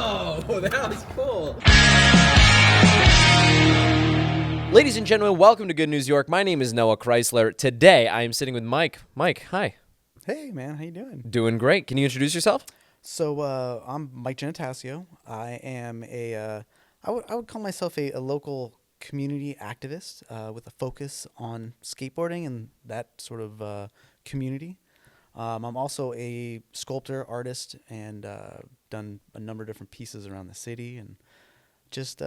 Oh, that was cool. Ladies and gentlemen, welcome to Good News York. My name is Noah Chrysler. Today, I am sitting with Mike. Mike, hi. Hey, man. How you doing? Doing great. Can you introduce yourself? So, I'm Mike Giannattasio. I am I would call myself a local community activist with a focus on skateboarding and that sort of community. I'm also a sculptor, artist, and done a number of different pieces around the city, and just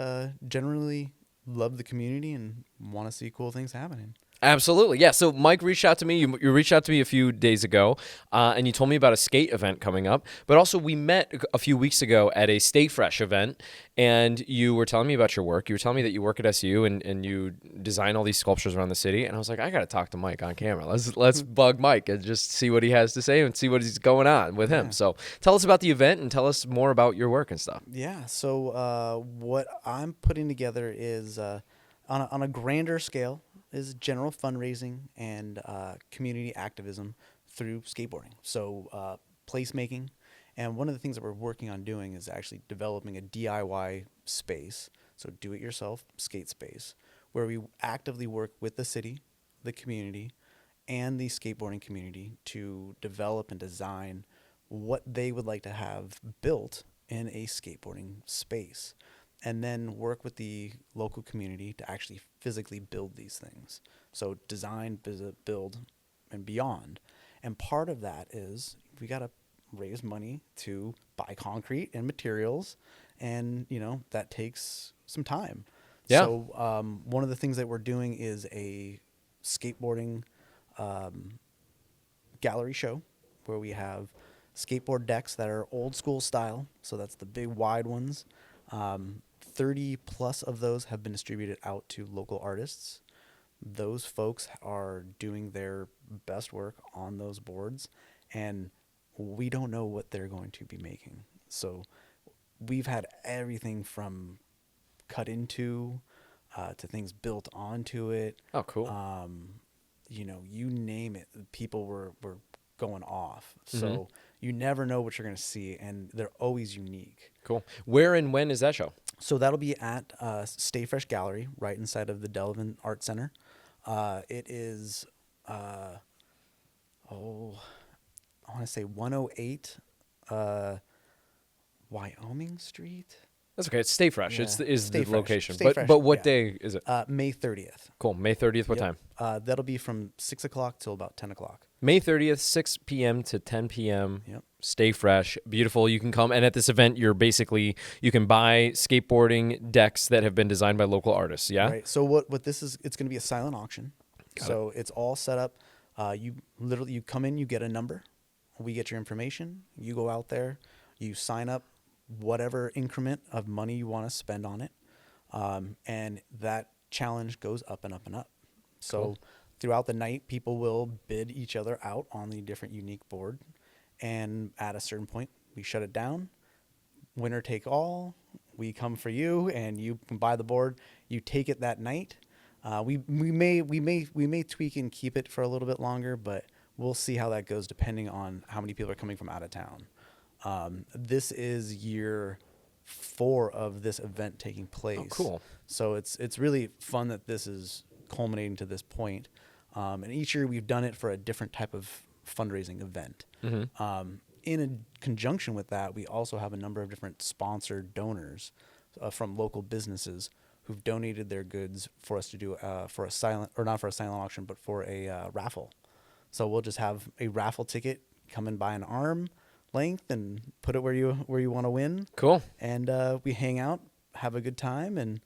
generally love the community and want to see cool things happening. Absolutely. Yeah. So Mike reached out to me. You reached out to me a few days ago, and you told me about a skate event coming up. But also, we met a few weeks ago at a Stay Fresh event, and you were telling me about your work. You were telling me that you work at SU and you design all these sculptures around the city. And I was like, I got to talk to Mike on camera. Let's bug Mike and just see what he has to say and see what is going on with him. So tell us about the event and tell us more about your work and stuff. Yeah. So what I'm putting together is on a grander scale is general fundraising and community activism through skateboarding. So placemaking. And one of the things that we're working on doing is actually developing a DIY space, so do-it-yourself skate space, where we actively work with the city, the community, and the skateboarding community to develop and design what they would like to have built in a skateboarding space, and then work with the local community to actually physically build these things. So design, visit, build, and beyond. And part of that is we got to raise money to buy concrete and materials, and that takes some time. Yeah. So one of the things that we're doing is a skateboarding gallery show where we have skateboard decks that are old school style. So that's the big wide ones. 30 plus of those have been distributed out to local artists. Those folks are doing their best work on those boards, and we don't know what they're going to be making. So we've had everything from cut into to things built onto it. Oh, cool. You name it. People were going off. So you never know what you're going to see, and they're always unique. Cool. Where and when is that show? So that'll be at Stay Fresh Gallery, right inside of the Delavan Art Center. It is, I want to say 108 Wyoming Street. That's okay. It's Stay Fresh. Yeah. Is Stay the Fresh. location. Stay Fresh, But what yeah. day is it? May 30th. Cool. May 30th. What Yep. time? That'll be from 6 o'clock till about 10 o'clock. May 30th, 6 p.m. to 10 p.m. Yep. Stay Fresh. Beautiful. You can come. And at this event, you can buy skateboarding decks that have been designed by local artists. Yeah? Right. So what this is, it's going to be a silent auction. Got So it's all set up. You come in, you get a number. We get your information. You go out there. You sign up whatever increment of money you want to spend on it. And that challenge goes up and up and up. So Cool. Throughout the night, people will bid each other out on the different unique board. And at a certain point, we shut it down. Winner take all. We come for you, and you can buy the board. You take it that night. We may tweak and keep it for a little bit longer, but we'll see how that goes depending on how many people are coming from out of town. This is year 4 of this event taking place. Oh, cool. So it's really fun that this is culminating to this point. And each year we've done it for a different type of fundraising event. In a conjunction with that, we also have a number of different sponsored donors from local businesses who've donated their goods for us to do not for a silent auction, but for a raffle. So we'll just have a raffle ticket, come and buy an arm length and put it where you want to win. Cool. And we hang out, have a good time, and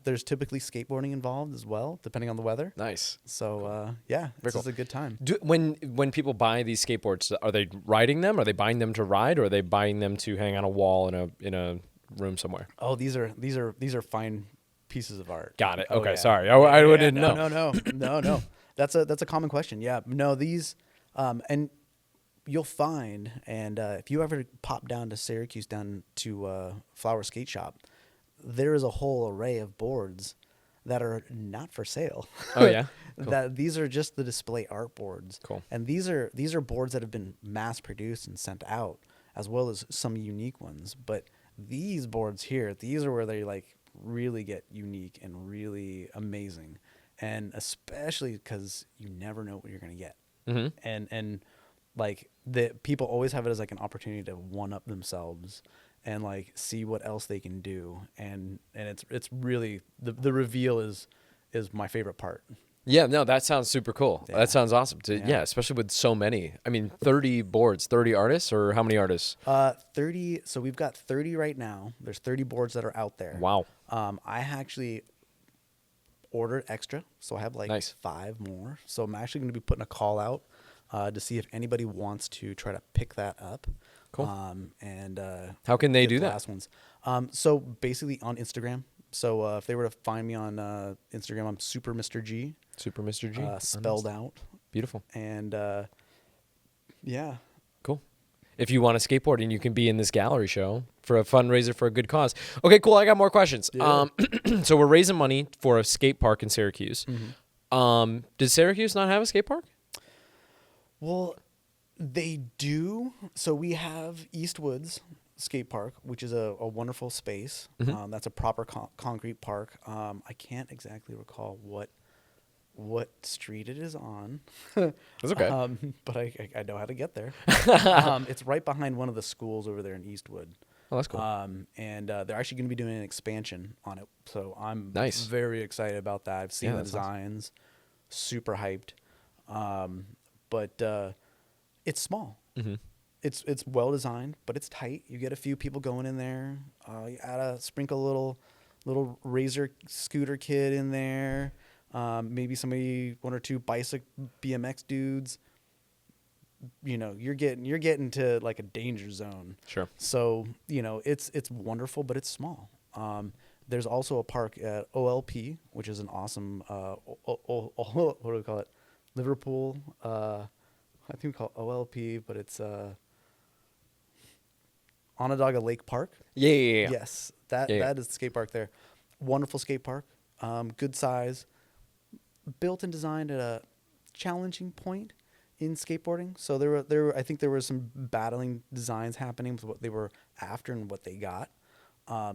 there's typically skateboarding involved as well, depending on the weather. Nice. So this is a good time. When people buy these skateboards, are they riding them? Are they buying them to ride, or are they buying them to hang on a wall in a room somewhere? Oh, these are fine pieces of art. Got it. Oh, Okay, yeah. sorry. I didn't know. No. That's a common question. Yeah. No, these and you'll find, and if you ever pop down to Syracuse, down to Flower Skate Shop, there is a whole array of boards that are not for sale. Oh yeah. Cool. That these are just the display art boards. Cool. And these are boards that have been mass produced and sent out, as well as some unique ones. But these boards here, these are where they like really get unique and really amazing, and especially because you never know what you're gonna get. And like the people always have it as like an opportunity to one up themselves and like see what else they can do, and it's really the reveal is my favorite part. Yeah, no, that sounds super cool. Yeah. That sounds awesome. Yeah. Yeah, especially with so many. I mean, 30 boards, 30 artists, or how many artists? 30. So we've got 30 right now. There's 30 boards that are out there. Wow. I actually ordered extra, so I have like Nice. 5 more. So I'm actually going to be putting a call out to see if anybody wants to try to pick that up. Cool. And How can they get do the that? last ones. So basically on Instagram. So if they were to find me on Instagram, I'm Super Mr. G. Super Mr. G. Spelled out. Beautiful. And yeah. Cool. If you want to skateboard and you can be in this gallery show for a fundraiser for a good cause. Okay, cool. I got more questions. Yeah. So we're raising money for a skate park in Syracuse. Does Syracuse not have a skate park? Well, they do. So we have Eastwoods Skate Park, which is a wonderful space. That's a proper concrete park. I can't exactly recall what street it is on. That's okay. But I know how to get there. It's right behind one of the schools over there in Eastwood. Oh, that's cool. And they're actually going to be doing an expansion on it. So I'm Nice. very excited about that. I've seen Yeah, the that's awesome. designs. Super hyped. But it's small. It's well designed, but it's tight. You get a few people going in there. You add a sprinkle little razor scooter kid in there. Maybe one or two bicycle BMX dudes. You know, you're getting to like a danger zone. Sure. So it's wonderful, but it's small. There's also a park at OLP, which is an awesome what do we call it? Liverpool. I think we call it OLP, but it's Onondaga Lake Park. Yeah. Yes, that is the skate park there. Wonderful skate park. Good size. Built and designed at a challenging point in skateboarding. So I think there were some battling designs happening with what they were after and what they got.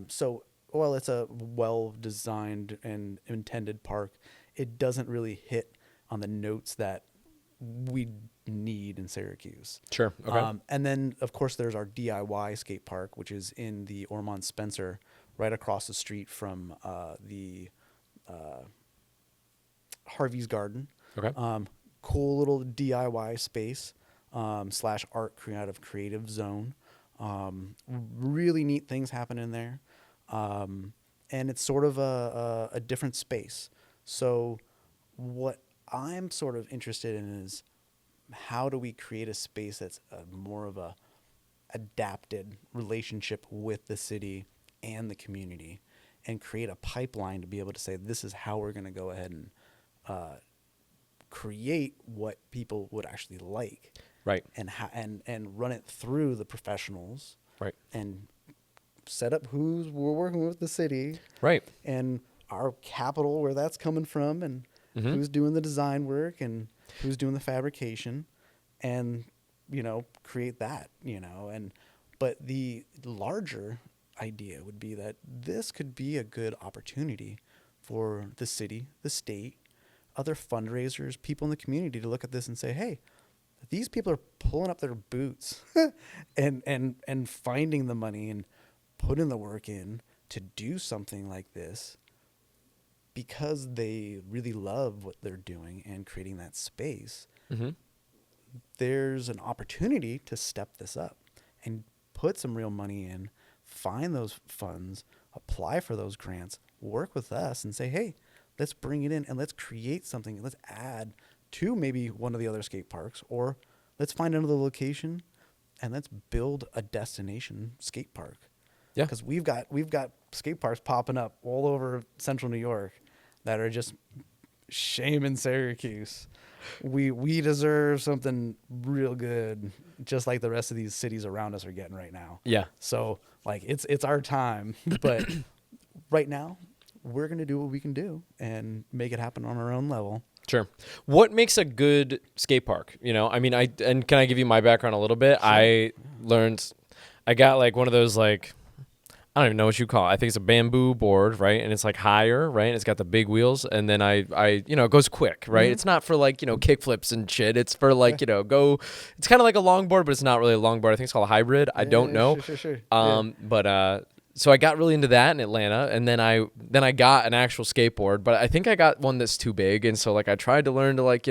So while it's a well-designed and intended park, it doesn't really hit on the notes that we need in Syracuse. Sure. Okay. And then, of course, there's our DIY skate park, which is in the Ormond Spencer, right across the street from the Harvey's Garden. Okay. Cool little DIY space / art creative zone. Really neat things happen in there. And it's sort of a different space. So what I'm sort of interested in is how do we create a space that's more of a adapted relationship with the city and the community, and create a pipeline to be able to say, this is how we're going to go ahead and create what people would actually like. Right. And run it through the professionals. Right. And set up we're working with the city. Right. And our capital, where that's coming from, and who's doing the design work and who's doing the fabrication, and create that, but the larger idea would be that this could be a good opportunity for the city, the state, other fundraisers, people in the community to look at this and say, hey, these people are pulling up their boots and finding the money and putting the work in to do something like this because they really love what they're doing and creating that space. There's an opportunity to step this up and put some real money in, find those funds, apply for those grants, work with us and say, hey, let's bring it in and let's create something. Let's add to maybe one of the other skate parks, or let's find another location and let's build a destination skate park. Yeah. Because we've got skate parks popping up all over central New York that are just shaming Syracuse. We deserve something real good, just like the rest of these cities around us are getting right now. Yeah. So like it's our time, but right now we're gonna do what we can do and make it happen on our own level. Sure. What makes a good skate park? I mean, can I give you my background a little bit? Sure. I learned I got like one of those like, I don't even know what you call it. I think it's a bamboo board, right? And it's like higher, right? And it's got the big wheels. And then I it goes quick, right? It's not for like, kick flips and shit. It's for like, it's kind of like a longboard, but it's not really a longboard. I think it's called a hybrid. I don't know. Sure. But so I got really into that in Atlanta, and then I got an actual skateboard, but I think I got one that's too big, and so like I tried to learn to like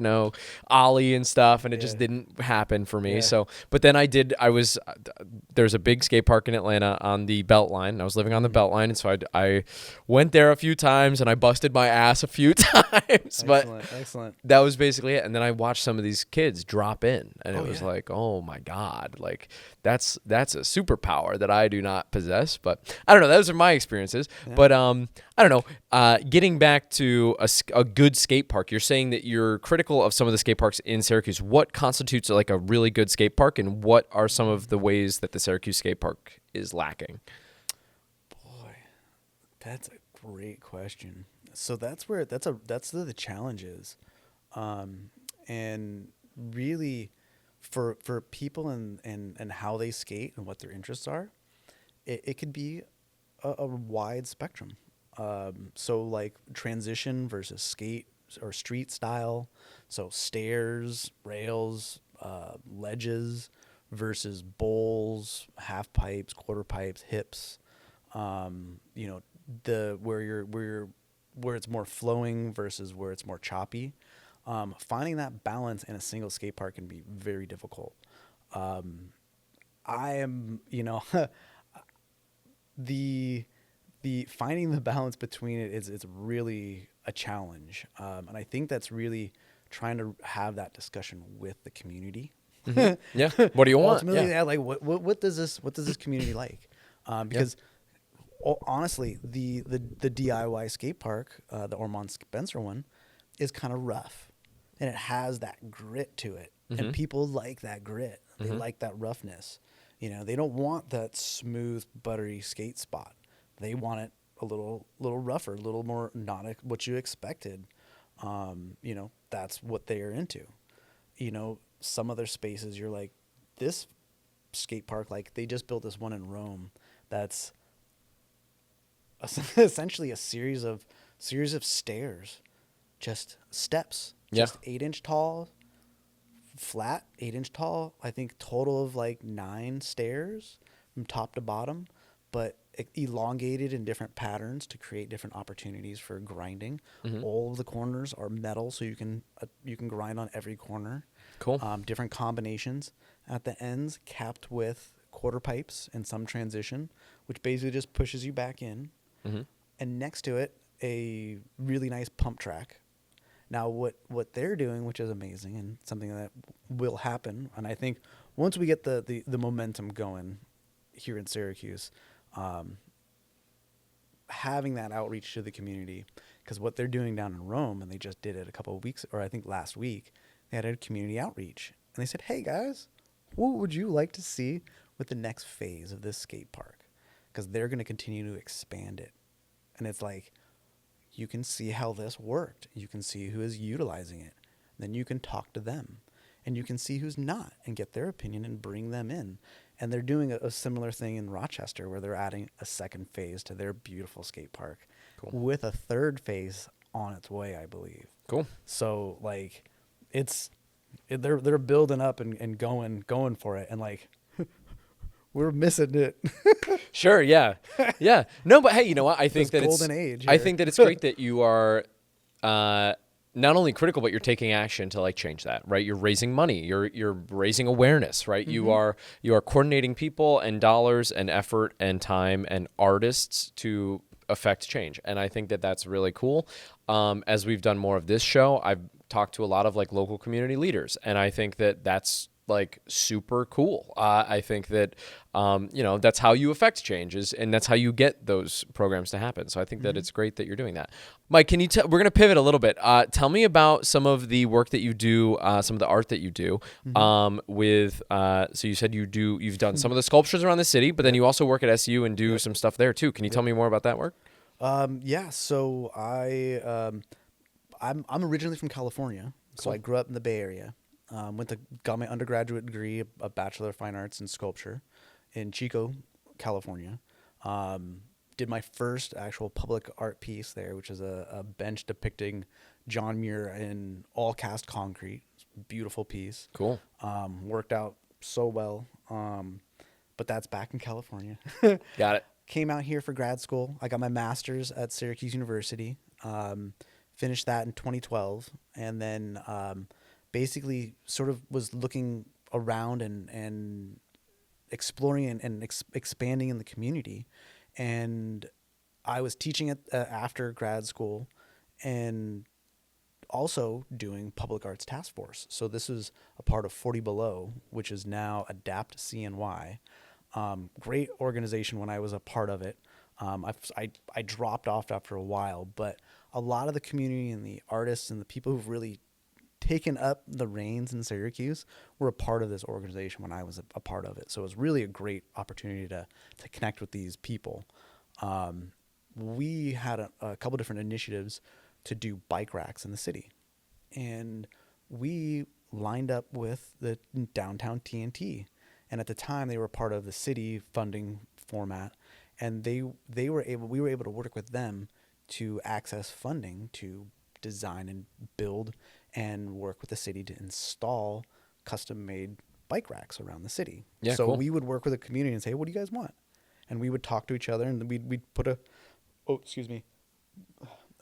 ollie and stuff, and it just didn't happen for me. Yeah. So, but then there's a big skate park in Atlanta on the Beltline. And I was living on the Beltline, and so I went there a few times, and I busted my ass a few times. Excellent. That was basically it. And then I watched some of these kids drop in, and it was like, oh my God, like that's a superpower that I do not possess. But I don't know. Those are my experiences. Yeah. But I don't know. Getting back to a good skate park, you're saying that you're critical of some of the skate parks in Syracuse. What constitutes like a really good skate park, and what are some of the ways that the Syracuse skate park is lacking? Boy, that's a great question. So that's the challenge is, and really, for people and how they skate and what their interests are, it could be a wide spectrum. So like transition versus skate or street style. So stairs, rails, ledges versus bowls, half pipes, quarter pipes, hips. Where it's more flowing versus where it's more choppy. Finding that balance in a single skate park can be very difficult. I am, the finding the balance between it is really a challenge. And I think that's really trying to have that discussion with the community. Mm-hmm. Yeah. What do you want? Ultimately, like what does this community like? Because honestly, the DIY skate park, the Ormond Spencer one, is kind of rough, and it has that grit to it, and people like that grit. They like that roughness. They don't want that smooth, buttery skate spot. They want it a little rougher, a little more not what you expected. That's what they are into. Some other spaces you're like, this skate park, like they just built this one in Rome that's essentially a series of stairs, just steps, just 8-inch tall, flat 8-inch tall. I think total of like 9 stairs from top to bottom, but elongated in different patterns to create different opportunities for grinding. All of the corners are metal, so you can grind on every corner. Cool. Different combinations at the ends, capped with quarter pipes and some transition, which basically just pushes you back in. And next to it, a really nice pump track. Now, what they're doing, which is amazing and something that will happen, and I think once we get the momentum going here in Syracuse, having that outreach to the community, because what they're doing down in Rome, and they just did it a couple of weeks, or I think last week, they had a community outreach, and they said, hey guys, what would you like to see with the next phase of this skate park? Because they're going to continue to expand it. And it's like, you can see how this worked. You can see who is utilizing it. Then you can talk to them. And you can see who's not and get their opinion and bring them in. And they're doing a similar thing in Rochester where they're adding a second phase to their beautiful skate park. Cool. With a third phase on its way, I believe. Cool. So, like, they're building up and going for it. And, like, we're missing it. Sure, yeah. Yeah. No, but hey, you know what? I think that golden age I think that it's great that you are not only critical, but you're taking action to like change that, right? You're raising money, you're raising awareness, right? You are coordinating people and dollars and effort and time and artists to affect change. And I think that that's really cool. As we've done more of this show, I've talked to a lot of like local community leaders, and I think that that's like super cool. I think that, that's how you affect changes, and that's how you get those programs to happen. So I think that it's great that you're doing that. Mike, can you we're going to pivot a little bit. Tell me about some of the work that you do, some of the art that you do with, so you said you've done some of the sculptures around the city, but then you also work at SU and do some stuff there too. Can you tell me more about that work? Yeah. So I'm originally from California. So Cool. I grew up in the Bay Area. Got my undergraduate degree, a Bachelor of Fine Arts in sculpture, in Chico, California. Did my first actual public art piece there, which is a bench depicting John Muir in all cast concrete. Beautiful piece. Cool. Worked out so well. But that's back in California. Got it. Came out here for grad school. I got my master's at Syracuse University. Finished that in 2012, and then basically sort of was looking around and exploring and expanding in the community. And I was teaching after grad school, and also doing public arts task force. So this is a part of 40 Below, which is now Adapt CNY. Great organization when I was a part of it. I dropped off after a while, but a lot of the community and the artists and the people who've really taken up the reins in Syracuse were a part of this organization when I was a part of it. So it was really a great opportunity to connect with these people. We had a couple different initiatives to do bike racks in the city, and we lined up with the downtown TNT. And at the time, they were part of the city funding format, and we were able to work with them to access funding to design and build and work with the city to install custom-made bike racks around the city. Yeah, so cool. we would work with the community and say, what do you guys want? And we would talk to each other, and we'd put an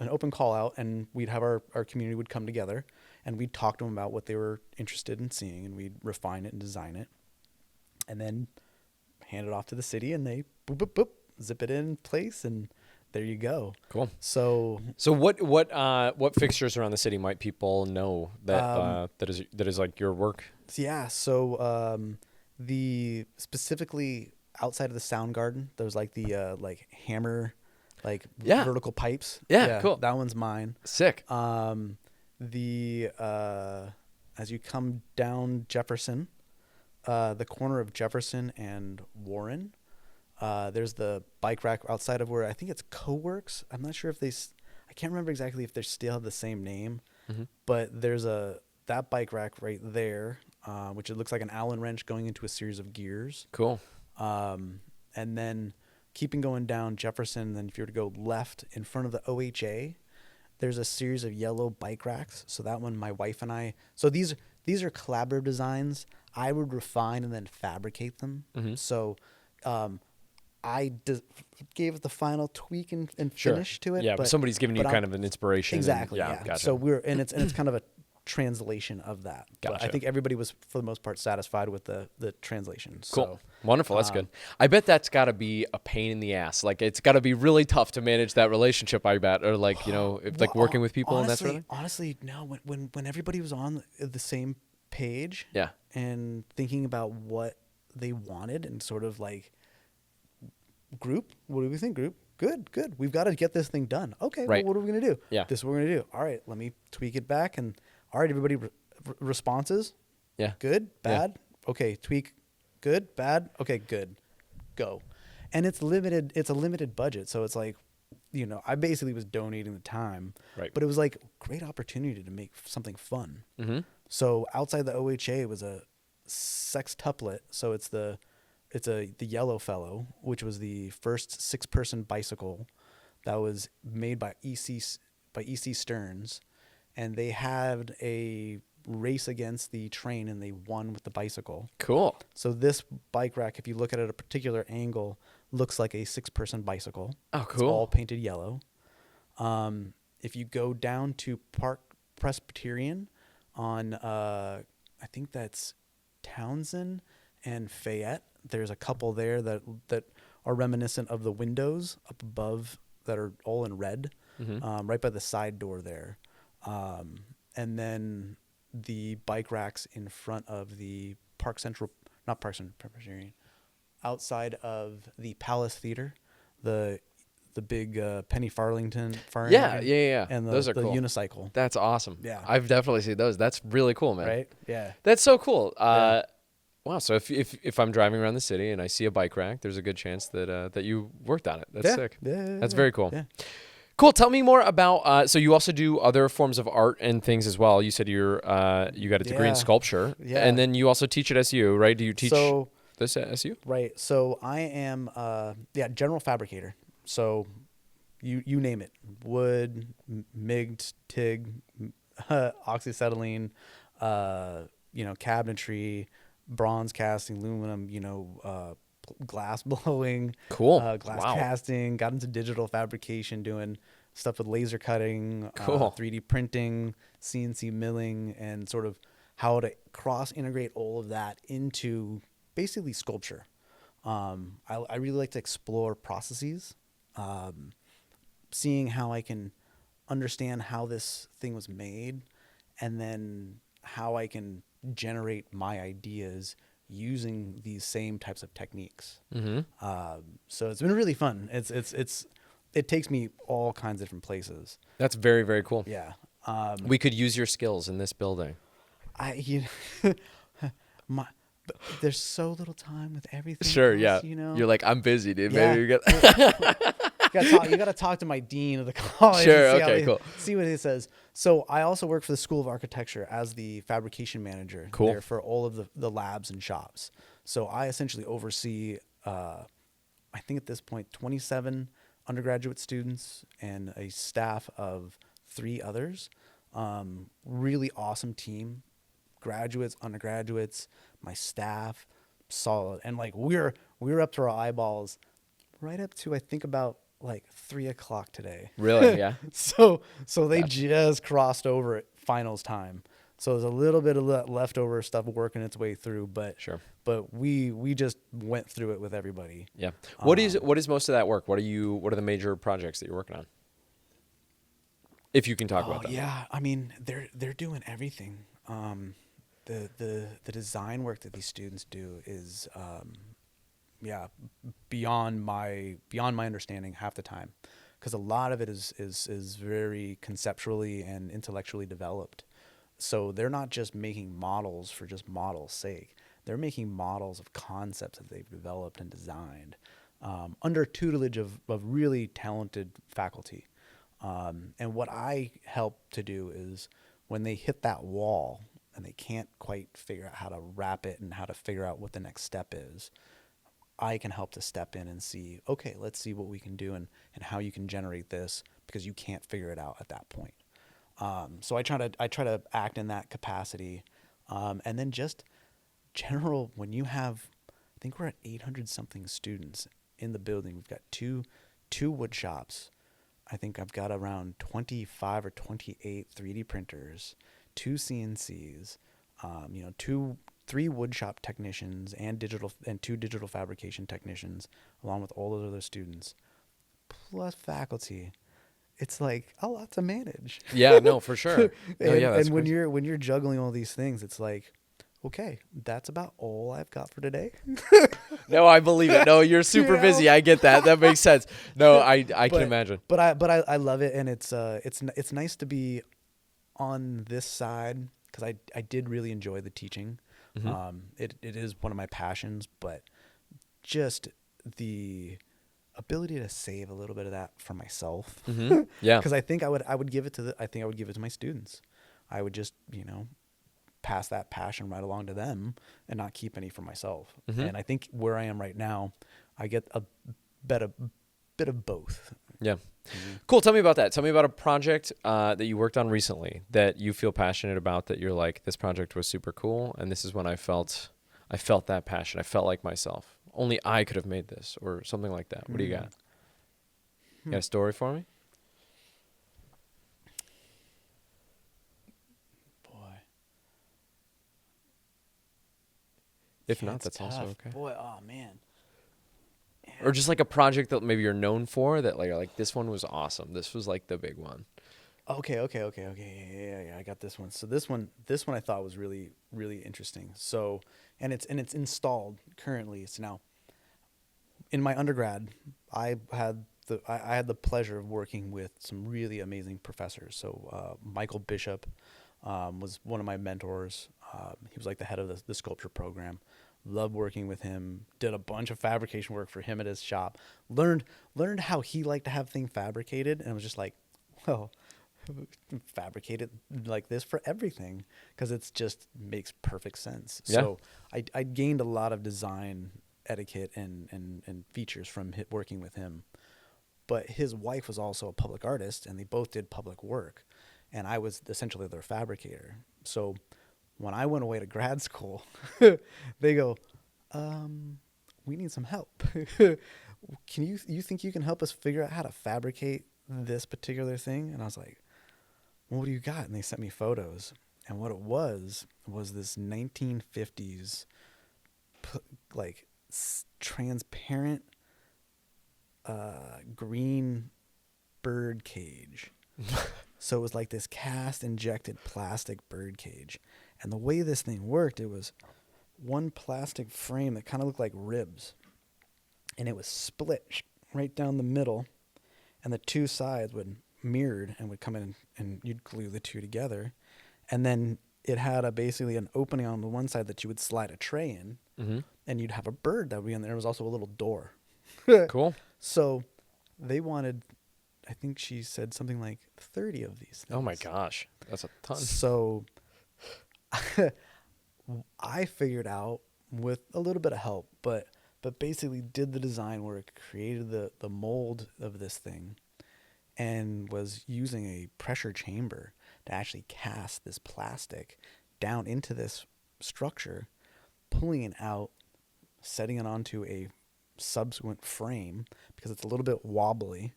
open call out, and we'd have our community would come together, and we'd talk to them about what they were interested in seeing, and we'd refine it and design it, and then hand it off to the city, and they boop, boop, boop, zip it in place, and there you go. Cool. So what fixtures around the city might people know that that is like your work? yeah, so the specifically outside of the sound garden, there's like the like hammer, like vertical pipes. Yeah, cool. That one's mine. Sick. The as you come down Jefferson, the corner of Jefferson and Warren, there's the bike rack outside of where I think it's Co-works. I'm not sure if I can't remember exactly if they still have the same name, but there's that bike rack right there, which it looks like an Allen wrench going into a series of gears. Cool. And then keeping going down Jefferson, then if you were to go left in front of the OHA, there's a series of yellow bike racks. So that one, my wife and I, so these are collaborative designs. I would refine and then fabricate them. So I gave it the final tweak and finish to it. Yeah, but somebody's giving you kind of an inspiration. Exactly. And, yeah. Gotcha. So it's kind of a translation of that. But Gotcha. I think everybody was for the most part satisfied with the translation. Cool. So, Wonderful. That's good. I bet that's got to be a pain in the ass. Like it's got to be really tough to manage that relationship. I bet, or like like working with people and that sort of thing. Honestly, no. When everybody was on the same page, Yeah, and thinking about what they wanted and sort of like group. What do we think, group? Good. We've got to get this thing done. Okay. Right. Well, what are we gonna do? Yeah. This is what we're gonna do. All right. Let me tweak it back and. All right, everybody, responses? Yeah. Good? Bad? Yeah. Okay, tweak. Good? Bad? Okay, good. Go. And it's limited. It's a limited budget. So it's like, I basically was donating the time. Right. But it was like great opportunity to make something fun. Mm-hmm. So outside the OHA was a sextuplet. So it's the Yellow Fellow, which was the first 6-person bicycle that was made by EC Stearns. And they had a race against the train, and they won with the bicycle. Cool. So this bike rack, if you look at it at a particular angle, looks like a 6-person bicycle. Oh, cool. It's all painted yellow. If you go down to Park Presbyterian on, I think that's Townsend and Fayette, there's a couple there that are reminiscent of the windows up above that are all in red, right by the side door there. And then the bike racks in front of the outside of the Palace Theater, the big Penny Farthington. Yeah. And those are the cool. unicycle. That's awesome. Yeah. I've definitely seen those. That's really cool, man. Right? Yeah. That's so cool. Yeah. Wow. So if I'm driving around the city and I see a bike rack, there's a good chance that you worked on it. That's sick. Yeah. That's very cool. Yeah. Cool. Tell me more about. So you also do other forms of art and things as well. You said you got a degree in sculpture, Yeah. and then you also teach at SU, right? Do you teach? So this at SU? Right. So I am, general fabricator. So you name it: wood, MIG, TIG, oxyacetylene, cabinetry, bronze casting, aluminum, glass blowing, Cool. glass Wow. casting. Got into digital fabrication, doing stuff with laser cutting, Cool. 3D printing, CNC milling, and sort of how to cross integrate all of that into basically sculpture. I really like to explore processes, seeing how I can understand how this thing was made, and then how I can generate my ideas using these same types of techniques. So it's been really fun. It takes me all kinds of different places. That's very, very cool. Yeah. We could use your skills in this building. There's so little time with everything. Sure, else, yeah. You know? You're like, I'm busy, dude. Yeah. Maybe you get. You got to talk to my dean of the college. Sure, And okay, cool. See what he says. So I also work for the School of Architecture as the fabrication manager Cool. there for all of the labs and shops. So I essentially oversee, I think at this point, 27 undergraduate students and a staff of 3 others. Really awesome team, graduates, undergraduates, my staff, solid. And like we're up to our eyeballs right up to, I think, about like 3:00 today. Really? Yeah. So they just crossed over at finals time. So there's a little bit of leftover stuff working its way through, but Sure. But we just went through it with everybody. Yeah. What is most of that work? What are the major projects that you're working on? If you can talk about that. Yeah, I mean they're doing everything. The design work that these students do is beyond my understanding half the time, because a lot of it is very conceptually and intellectually developed. So they're not just making models for just models' sake. They're making models of concepts that they've developed and designed under tutelage of really talented faculty. And what I help to do is when they hit that wall and they can't quite figure out how to wrap it and how to figure out what the next step is, I can help to step in and see, okay, let's see what we can do and how you can generate this, because you can't figure it out at that point. So I try to act in that capacity. And then just general, when you have, I think we're at 800 something students in the building. We've got two wood shops. I think I've got around 25 or 28 3D printers, 2 CNCs, 3 wood shop technicians and 2 digital fabrication technicians, along with all those other students, plus faculty. It's like a lot to manage. Yeah, no, for sure. And when you're juggling all these things, it's like, okay, that's about all I've got for today. No, I believe it. No, you're super busy. I get that. That makes sense. No, I can imagine. But I love it, and it's nice to be on this side, because I did really enjoy the teaching. Mm-hmm. It is one of my passions, but just the ability to save a little bit of that for myself. Mm-hmm. Yeah. Because I think I would give it to my students. I would just, pass that passion right along to them and not keep any for myself. Mm-hmm. And I think where I am right now, I get a bit of both. Yeah. Cool. Tell me about that. Tell me about a project that you worked on recently that you feel passionate about, that you're like, this project was super cool, and this is when I felt that passion. I felt like myself. Only I could have made this, or something like that. What do you got? You got a story for me? Boy. If Yeah, not, it's that's also tough. okay. Boy, oh man. Or just like a project that maybe you're known for, that like you're like, this one was awesome. This was like the big one. Okay. Yeah, I got this one. So this one I thought was really, really interesting. So, and it's installed currently. So now, in my undergrad, I had the pleasure of working with some really amazing professors. So Michael Bishop was one of my mentors. He was like the head of the sculpture program. Loved working with him. Did a bunch of fabrication work for him at his shop. Learned how he liked to have things fabricated, and was just like, well, fabricate it like this for everything because it's just makes perfect sense. Yeah. So I gained a lot of design etiquette and features from working with him. But his wife was also a public artist, and they both did public work, and I was essentially their fabricator. So when I went away to grad school, they go, we need some help. You think you can help us figure out how to fabricate this particular thing? And I was like, well, what do you got? And they sent me photos. And what it was this 1950s, transparent, green bird cage. So it was like this cast injected plastic bird cage. And the way this thing worked, it was one plastic frame that kind of looked like ribs. And it was split right down the middle. And the two sides would mirrored and would come in and you'd glue the two together. And then it had basically an opening on the one side that you would slide a tray in. Mm-hmm. And you'd have a bird that would be in there. There was also a little door. Cool. So they wanted, I think she said something like 30 of these things. Oh my gosh. That's a ton. So I figured out with a little bit of help, but basically did the design work, created the mold of this thing, and was using a pressure chamber to actually cast this plastic down into this structure, pulling it out, setting it onto a subsequent frame because it's a little bit wobbly,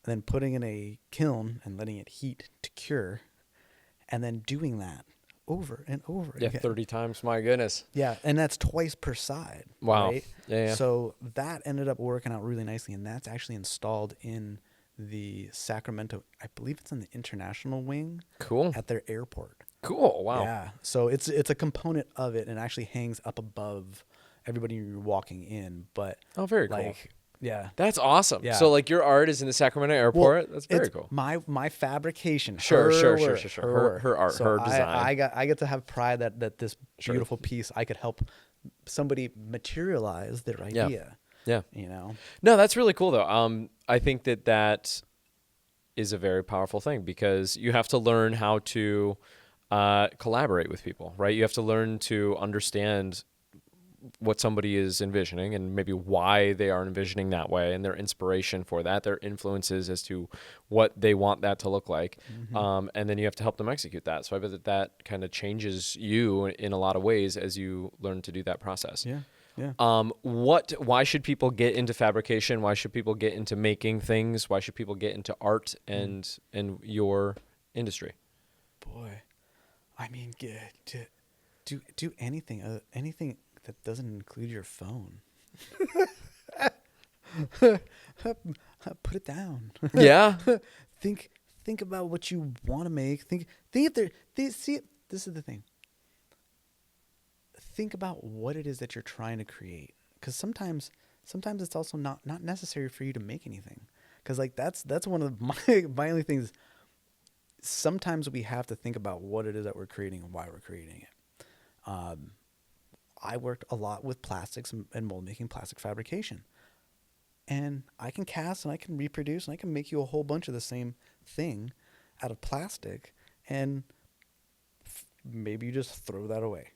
and then putting in a kiln and letting it heat to cure, and then doing that over and over Yeah, again. 30 times. My goodness. Yeah, and that's twice per side. Wow. Right? Yeah. So that ended up working out really nicely, and that's actually installed in the Sacramento, I believe it's in the international wing Cool. at their airport. Cool. Wow. Yeah. So it's a component of it and actually hangs up above everybody you're walking in. But Oh, very cool. Yeah. That's awesome. Yeah. So like your art is in the Sacramento airport. That's very cool. My fabrication. Sure. Her Her art, her design. I get to have pride that this beautiful piece I could help somebody materialize their idea. Yeah. You know. No, that's really cool though. I think that is a very powerful thing because you have to learn how to collaborate with people, right? You have to learn to understand what somebody is envisioning and maybe why they are envisioning that way and their inspiration for that, their influences as to what they want that to look like. Mm-hmm. And then you have to help them execute that. So I bet that kind of changes you in a lot of ways as you learn to do that process. Yeah. Yeah. Why should people get into fabrication? Why should people get into making things? Why should people get into art and your industry? Boy, I mean, do anything, anything that doesn't include your phone. Put it down. Yeah. Think about what you want to make. Think if see, this is the thing. Think about what it is that you're trying to create, because sometimes it's also not necessary for you to make anything, because like that's one of my only things. Sometimes we have to think about what it is that we're creating and why we're creating it. I worked a lot with plastics and mold making, plastic fabrication, and I can cast and I can reproduce and I can make you a whole bunch of the same thing out of plastic, and maybe you just throw that away.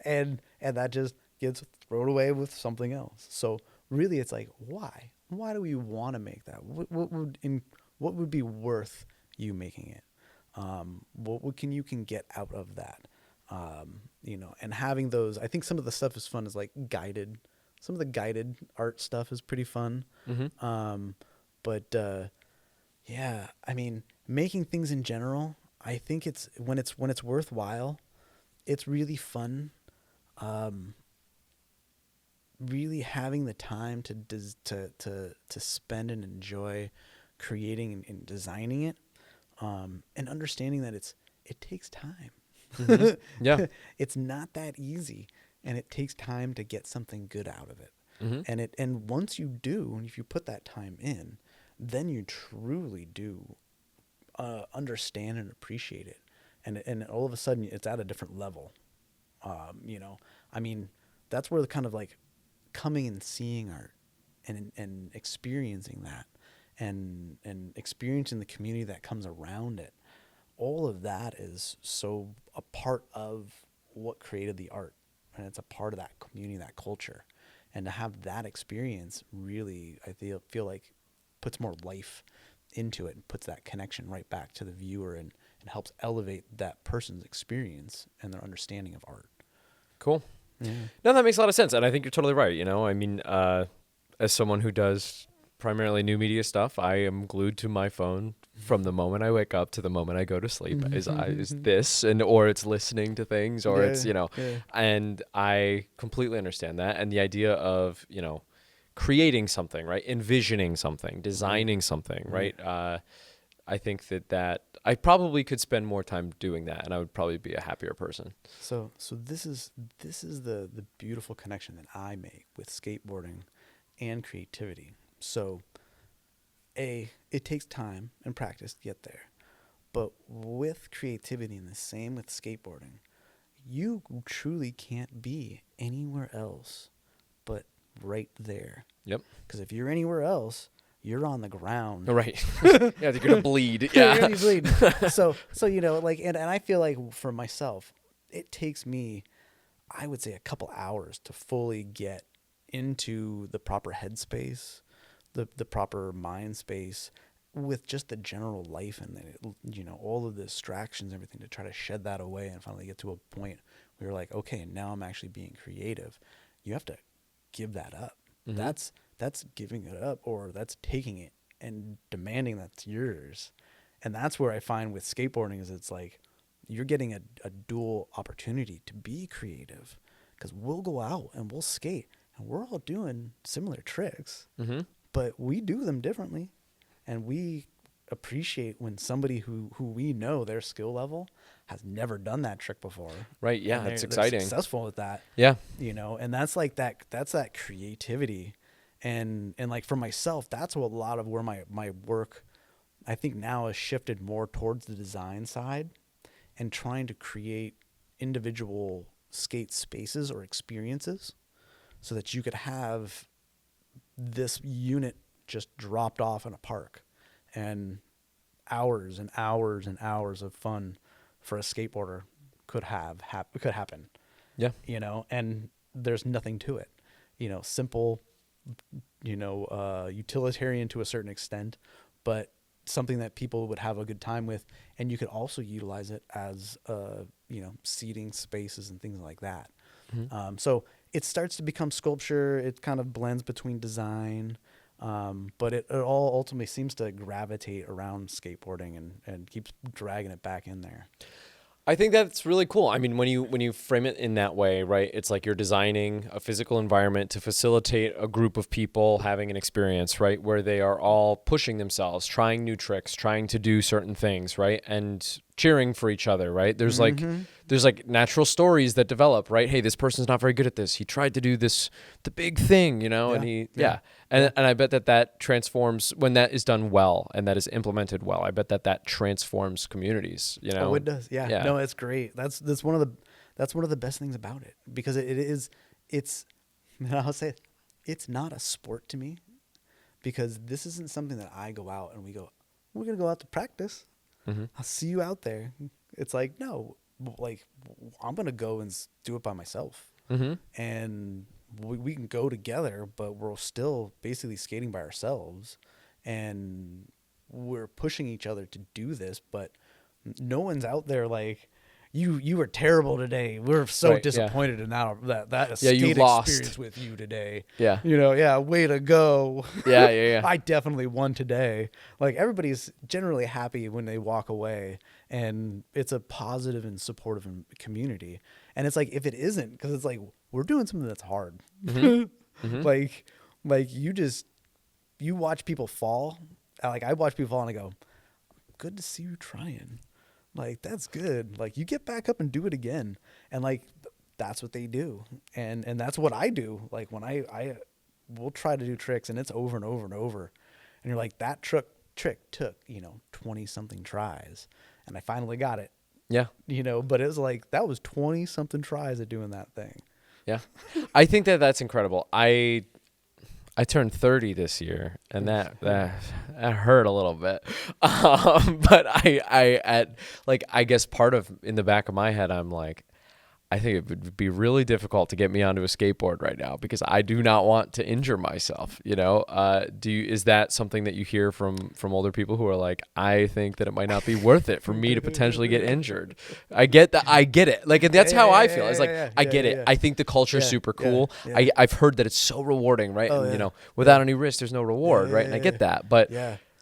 and that just gets thrown away with something else. So really it's like, why do we want to make that? What would be worth you making it? What you can get out of that? And having those, I think some of the stuff is fun, is like some of the guided art stuff is pretty fun. Mm-hmm. Yeah, I mean, making things in general, I think it's when it's worthwhile, it's really fun. Really having the time to spend and enjoy creating and designing it, and understanding that it takes time. Mm-hmm. Yeah. It's not that easy, and it takes time to get something good out of it. Mm-hmm. And once you do, and if you put that time in, then you truly do understand and appreciate it, and all of a sudden it's at a different level. I mean, that's where the kind of like coming and seeing art and experiencing that and experiencing the community that comes around it. All of that is so a part of what created the art, and it's a part of that community, that culture. And to have that experience really, I feel like puts more life into it and puts that connection right back to the viewer, and helps elevate that person's experience and their understanding of art. Cool. Yeah. No, that makes a lot of sense. And I think you're totally right. You know, I mean, as someone who does primarily new media stuff, I am glued to my phone from the moment I wake up to the moment I go to sleep. Is this, or it's listening to things, or it's, you know, and I completely understand that. And the idea of, you know, creating something, right? Envisioning something, designing something, right? I think that I probably could spend more time doing that, and I would probably be a happier person. So this is the beautiful connection that I make with skateboarding and creativity. So it takes time and practice to get there. But with creativity, and the same with skateboarding, you truly can't be anywhere else but right there. Yep. Because if you're anywhere else, you're on the ground. Right. Yeah, you're gonna bleed. Yeah. You're gonna bleed. So you know, like, and I feel like for myself, it takes me, I would say, a couple hours to fully get into the proper headspace, the proper mind space, with just the general life and the, you know, all of the distractions, everything, to try to shed that away and finally get to a point where you're like, okay, now I'm actually being creative. You have to give that up. Mm-hmm. That's giving it up, or that's taking it and demanding that's yours. And that's where I find with skateboarding is it's like you're getting a dual opportunity to be creative, because we'll go out and we'll skate and we're all doing similar tricks, but we do them differently. And we appreciate when somebody who we know their skill level has never done that trick before. Right. Yeah. It's exciting. They're successful at that. Yeah. You know, and that's like that's that creativity. And like for myself, that's what a lot of where my work, I think, now has shifted more towards the design side and trying to create individual skate spaces or experiences so that you could have this unit just dropped off in a park, and hours and hours and hours of fun for a skateboarder could happen. Yeah. You know, and there's nothing to it. You know, simple, you know, utilitarian to a certain extent, but something that people would have a good time with. And you could also utilize it as, you know, seating spaces and things like that. So it starts to become sculpture. It kind of blends between design, but it all ultimately seems to gravitate around skateboarding and keeps dragging it back in there. I think that's really cool. I mean, when you frame it in that way, right, it's like you're designing a physical environment to facilitate a group of people having an experience, right, where they are all pushing themselves, trying new tricks, trying to do certain things, right, and cheering for each other, right? There's like natural stories that develop, right? Hey, this person's not very good at this. He tried to do the big thing, you know, and and I bet that transforms when that is done well and that is implemented well. I bet that transforms communities, you know. Oh, it does. Yeah. No, it's great. That's one of the best things about it, because it's I'll say it's not a sport to me, because this isn't something that I go out and we're going to go out to practice. I'll see you out there. It's like, no, like, I'm going to go and do it by myself. And we can go together, but we're still basically skating by ourselves, and we're pushing each other to do this, but no one's out there like, you were terrible today. We're so disappointed in that skate you lost experience with you today. Yeah. You know, way to go. Yeah. I definitely won today. Like, everybody's generally happy when they walk away, and it's a positive and supportive community. And it's like, if it isn't, because it's like, we're doing something that's hard. Like you watch people fall. Like, I watch people fall and I go, good to see you trying. Like, that's good. Like, you get back up and do it again. And like, that's what they do. And that's what I do. Like, when I will try to do tricks, and it's over and over and over. And you're like, that trick took, 20 something tries, and I finally got it. Yeah. But it was like, that was 20 something tries at doing that thing. Yeah. I think that's incredible. I I turned 30 this year, and that hurt a little bit. But I guess part of in the back of my head, I'm like, I think it would be really difficult to get me onto a skateboard right now because I do not want to injure myself. Is that something that you hear from older people who are like, I think that it might not be worth it for me to potentially get injured. I get that. I get it. Like, that's how I feel. It's like, I get it. I think the culture is super cool. I've heard that it's so rewarding, right? Oh, and, without any risk, there's no reward, right? And I get that. But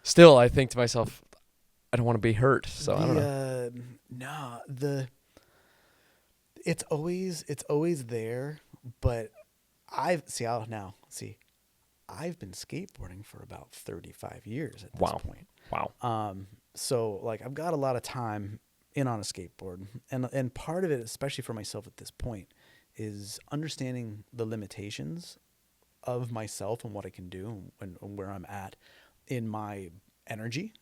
still, I think to myself, I don't want to be hurt. So I don't know. It's always there, but I've been skateboarding for about 35 years at this point. Wow. So like I've got a lot of time in on a skateboard, and part of it, especially for myself at this point, is understanding the limitations of myself and what I can do and where I'm at in my energy,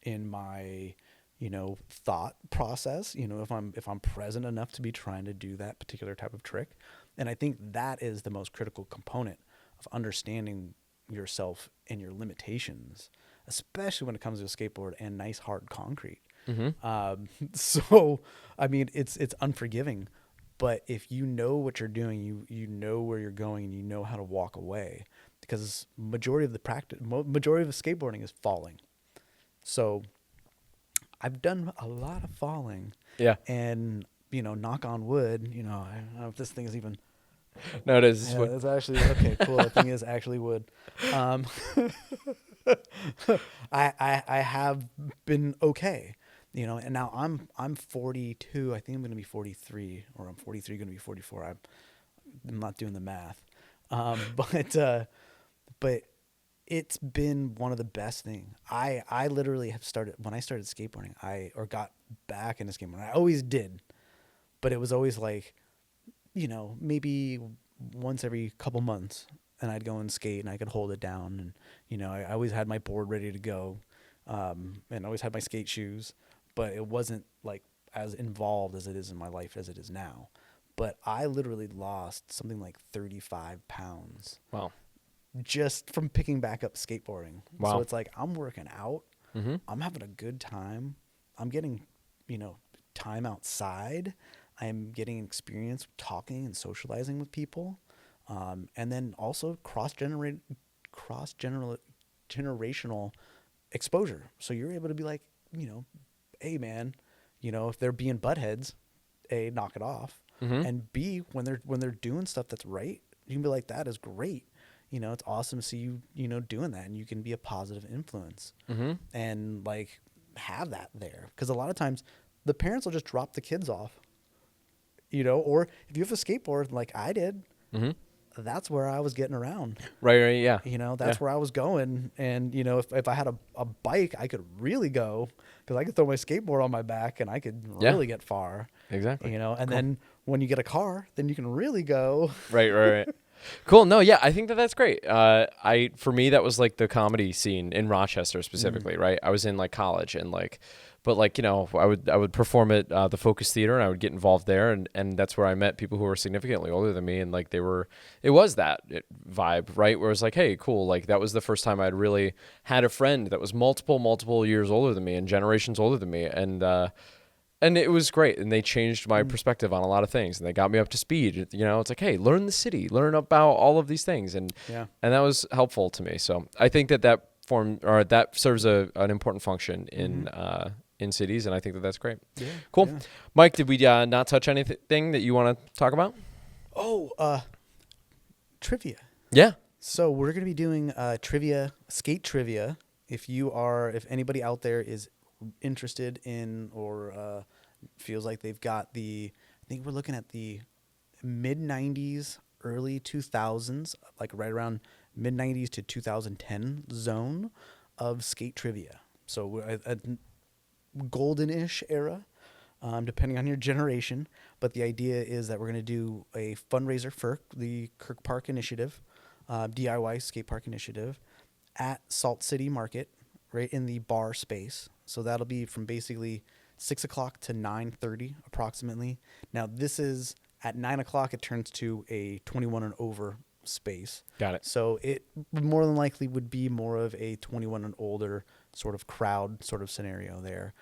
in my thought process, if I'm present enough to be trying to do that particular type of trick. And I think that is the most critical component of understanding yourself and your limitations, especially when it comes to a skateboard and nice hard concrete. Mm-hmm. So, I mean, it's unforgiving, but if you know what you're doing, you know where you're going and you know how to walk away, because majority of the skateboarding is falling. So I've done a lot of falling. Yeah. And, knock on wood, I don't know if this thing is even. No, it is. Yeah, it's actually, okay, cool. The thing is actually wood. I have been okay, and now I'm 42. I think I'm going to be 43, or I'm 43, going to be 44. I'm not doing the math. But it's been one of the best things. I literally have started, when I started skateboarding, got back into skateboarding. I always did, but it was always like, maybe once every couple months, and I'd go and skate and I could hold it down. And, I always had my board ready to go. And always had my skate shoes, but it wasn't like as involved as it is in my life as it is now. But I literally lost something like 35 pounds. Wow. Just from picking back up skateboarding. Wow. So it's like I'm working out. Mm-hmm. I'm having a good time. I'm getting, time outside. I'm getting experience talking and socializing with people. And then also generational exposure. So you're able to be like, hey man, if they're being buttheads, A, knock it off. Mm-hmm. And B, when they're doing stuff that's right, you can be like, that is great. It's awesome to see you, doing that, and you can be a positive influence. Mm-hmm. And like have that there. Because a lot of times the parents will just drop the kids off, or if you have a skateboard like I did, mm-hmm. that's where I was getting around. Right. Yeah. That's where I was going. And, if I had a bike, I could really go, because I could throw my skateboard on my back and I could really get far. Exactly. And cool. then when you get a car, then you can really go. Right. Cool. No, yeah, I think that's great. For me, that was like the comedy scene in Rochester specifically, Mm-hmm. right? I was in like college and I would perform at the Focus Theater, and I would get involved there, and that's where I met people who were significantly older than me, and like it was that vibe, right? Where it was like, hey, cool, like that was the first time I'd really had a friend that was multiple years older than me and generations older than me, and it was great, and they changed my perspective on a lot of things, and they got me up to speed. It's like, hey, learn the city, learn about all of these things, and that was helpful to me. So I think that serves an important function in cities, and I think that's great. Yeah, cool. Yeah. Mike, did we not touch anything that you want to talk about? Oh, trivia. Yeah. So we're going to be doing skate trivia. If anybody out there is interested in or feels like they've got I think we're looking at the mid 90s, early 2000s, like right around mid 90s to 2010 zone of skate trivia. So a golden-ish era, depending on your generation. But the idea is that we're going to do a fundraiser for the Kirk Park Initiative, DIY Skate Park Initiative, at Salt City Market, right in the bar space. So that'll be from basically 6 o'clock to 9:30 approximately. Now this is at 9 o'clock. It turns to a 21 and over space. Got it. So it more than likely would be more of a 21 and older sort of crowd sort of scenario there.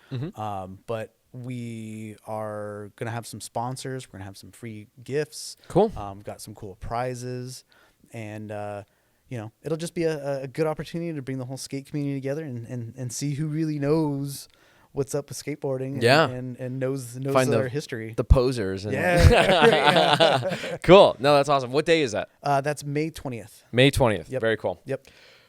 But we are going to have some sponsors. We're going to have some free gifts. Cool. Got some cool prizes. And, it'll just be a good opportunity to bring the whole skate community together and see who really knows what's up with skateboarding and knows our history. The posers. And Yeah. Cool. No, that's awesome. What day is that? That's May 20th. May 20th. Yep. Very cool. Yep.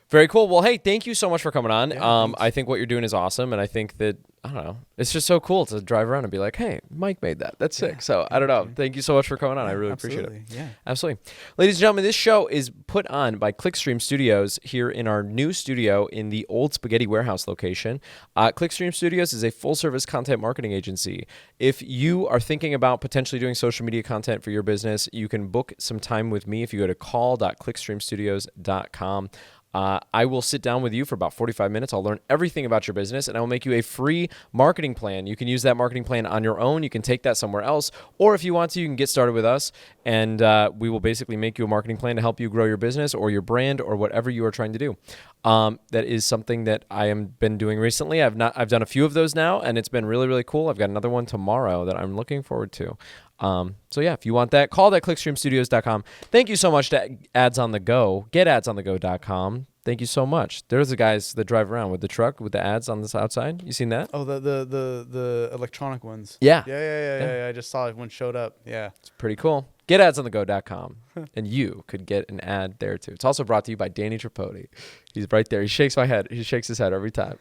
Very cool. Well, hey, thank you so much for coming on. Yeah, I think what you're doing is awesome. And I think that, I don't know, it's just so cool to drive around and be like, hey, Mike made that. That's sick. So I don't know. Thank you so much for coming on. I really appreciate it. Yeah. Absolutely. Ladies and gentlemen, this show is put on by Clickstream Studios here in our new studio in the old Spaghetti Warehouse location. Clickstream Studios is a full-service content marketing agency. If you are thinking about potentially doing social media content for your business, you can book some time with me if you go to call.clickstreamstudios.com. I will sit down with you for about 45 minutes. I'll learn everything about your business, and I will make you a free marketing plan. You can use that marketing plan on your own. You can take that somewhere else, or if you want to, you can get started with us, and we will basically make you a marketing plan to help you grow your business or your brand or whatever you are trying to do. That is something that I have been doing recently. I've done a few of those now, and it's been really, really cool. I've got another one tomorrow that I'm looking forward to. So yeah, if you want that, call that clickstreamstudios.com. Thank you so much to Ads on the Go. GetAdsOnTheGo.com. Thank you so much. There's the guys that drive around with the truck with the ads on the outside. You seen that? Oh, the electronic ones. Yeah. Yeah. I just saw it when it showed up. Yeah. It's pretty cool. GetAdsOnTheGo.com. And you could get an ad there too. It's also brought to you by Danny Tripodi. He's right there. He shakes my head. He shakes his head every time.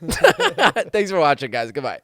Thanks for watching, guys. Goodbye.